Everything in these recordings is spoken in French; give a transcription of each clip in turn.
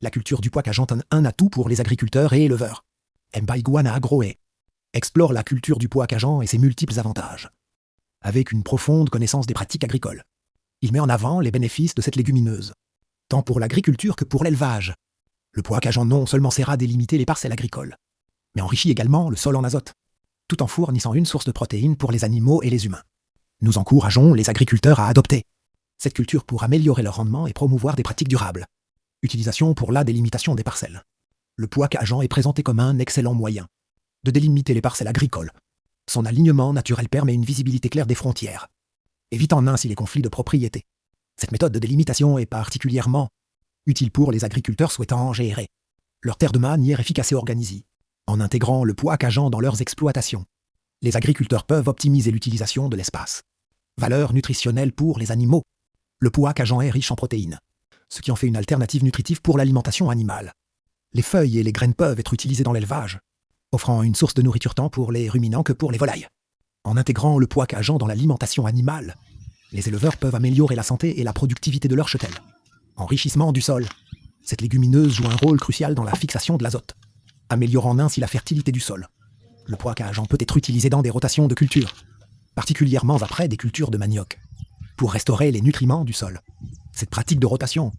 La culture du pois cageant un atout pour les agriculteurs et éleveurs. Mbaïgouana Agroe explore la culture du pois cageant et ses multiples avantages. Avec une profonde connaissance des pratiques agricoles, il met en avant les bénéfices de cette légumineuse, tant pour l'agriculture que pour l'élevage. Le pois cageant non seulement sert à délimiter les parcelles agricoles, mais enrichit également le sol en azote, tout en fournissant une source de protéines pour les animaux et les humains. Nous encourageons les agriculteurs à adopter cette culture pour améliorer leur rendement et promouvoir des pratiques durables. Utilisation pour la délimitation des parcelles. Le pois cageant est présenté comme un excellent moyen de délimiter les parcelles agricoles. Son alignement naturel permet une visibilité claire des frontières, évitant ainsi les conflits de propriété. Cette méthode de délimitation est particulièrement utile pour les agriculteurs souhaitant gérer leur terre de manière efficace et organisée. En intégrant le pois cageant dans leurs exploitations, les agriculteurs peuvent optimiser l'utilisation de l'espace. Valeur nutritionnelle pour les animaux. Le pois cageant est riche en protéines, ce qui en fait une alternative nutritive pour l'alimentation animale. Les feuilles et les graines peuvent être utilisées dans l'élevage, offrant une source de nourriture tant pour les ruminants que pour les volailles. En intégrant le pois cageant dans l'alimentation animale, les éleveurs peuvent améliorer la santé et la productivité de leurs chetelles. Enrichissement du sol. Cette légumineuse joue un rôle crucial dans la fixation de l'azote, améliorant ainsi la fertilité du sol. Le pois cageant peut être utilisé dans des rotations de cultures, particulièrement après des cultures de manioc, pour restaurer les nutriments du sol. Cette pratique de rotation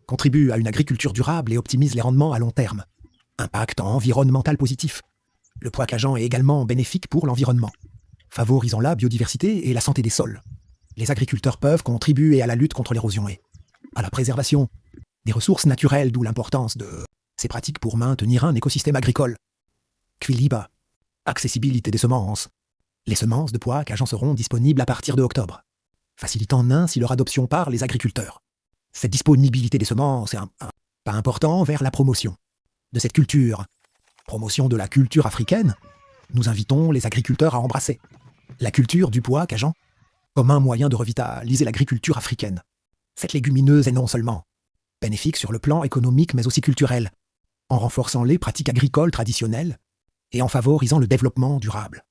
contribue à une agriculture durable et optimise les rendements à long terme. Impact environnemental positif. Le pois cageant est également bénéfique pour l'environnement, favorisant la biodiversité et la santé des sols. Les agriculteurs peuvent contribuer à la lutte contre l'érosion et à la préservation des ressources naturelles, d'où l'importance de ces pratiques pour maintenir un écosystème agricole. Quiliba. Accessibilité des semences. Les semences de pois cageant seront disponibles à partir de octobre, facilitant ainsi leur adoption par les agriculteurs. Cette disponibilité des semences est un pas important vers la promotion de cette culture. Promotion de la culture africaine. Nous invitons les agriculteurs à embrasser la culture du pois cageant comme un moyen de revitaliser l'agriculture africaine. Cette légumineuse est non seulement bénéfique sur le plan économique mais aussi culturel, en renforçant les pratiques agricoles traditionnelles et en favorisant le développement durable.